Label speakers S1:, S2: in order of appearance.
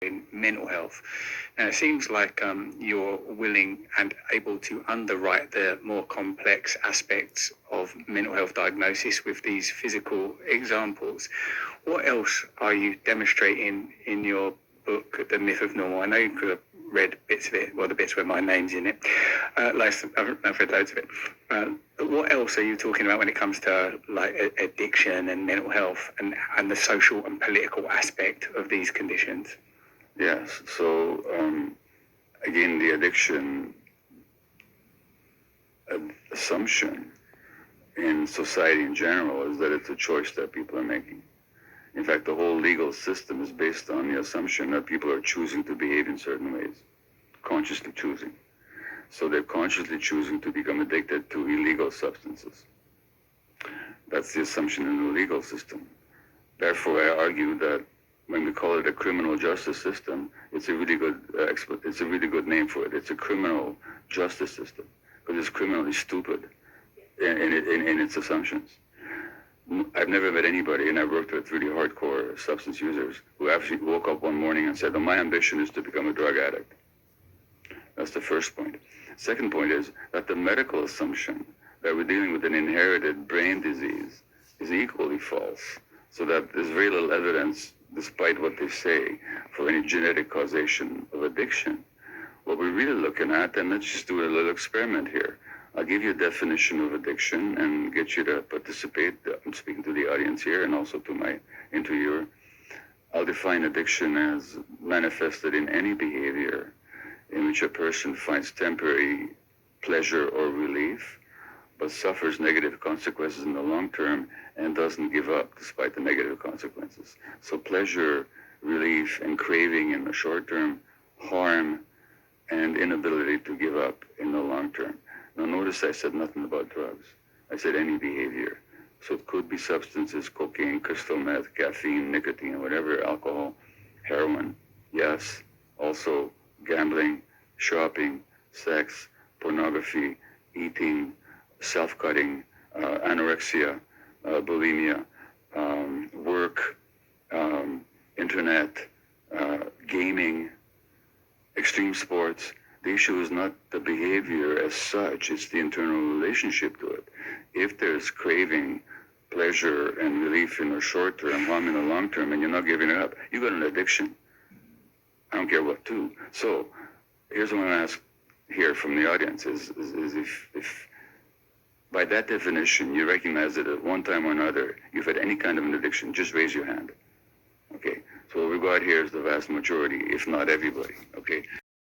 S1: in mental health. Now, it seems like you're willing and able to underwrite the more complex aspects of mental health diagnosis with these physical examples. What else are you demonstrating in your book, The Myth of Normal? I know you could have read bits of it, well, the bits where my name's in it. I've read loads of it. But what else are you talking about when it comes to like addiction and mental health and the social and political aspect of these conditions?
S2: Yes. So, again, the addiction assumption in society in general is that it's a choice that people are making. In fact, the whole legal system is based on the assumption that people are choosing to behave in certain ways, consciously choosing. So they're consciously choosing to become addicted to illegal substances. That's the assumption in the legal system. Therefore, I argue that when we call it a criminal justice system, it's a really good name for it. It's a criminal justice system because it's criminally stupid in its assumptions. I've never met anybody, and I've worked with really hardcore substance users, who actually woke up one morning and said, "Oh, my ambition is to become a drug addict." That's the first point. Second point is that the medical assumption that we're dealing with an inherited brain disease is equally false. So that there's very little evidence, despite what they say, for any genetic causation of addiction. What we're really looking at, and let's just do a little experiment here. I'll give you a definition of addiction and get you to participate. I'm speaking to the audience here and also to my interviewer. I'll define addiction as manifested in any behavior in which a person finds temporary pleasure or relief, but suffers negative consequences in the long term and doesn't give up despite the negative consequences. So pleasure, relief, and craving in the short term, harm, and inability to give up in the long term. Now notice I said nothing about drugs. I said any behavior. So it could be substances, cocaine, crystal meth, caffeine, nicotine, whatever, alcohol, heroin. Yes, also gambling, shopping, sex, pornography, eating, self-cutting, anorexia, bulimia, work, internet, gaming, extreme sports. The issue is not the behavior as such, it's the internal relationship to it. If there's craving, pleasure, and relief in the short term, harm in the long term, and you're not giving it up, you got an addiction. I don't care what to. So, here's what I'm going to ask here from the audience, is if by that definition you recognize that at one time or another you've had any kind of an addiction, just raise your hand. Okay, so what we got here is the vast majority, if not everybody, okay?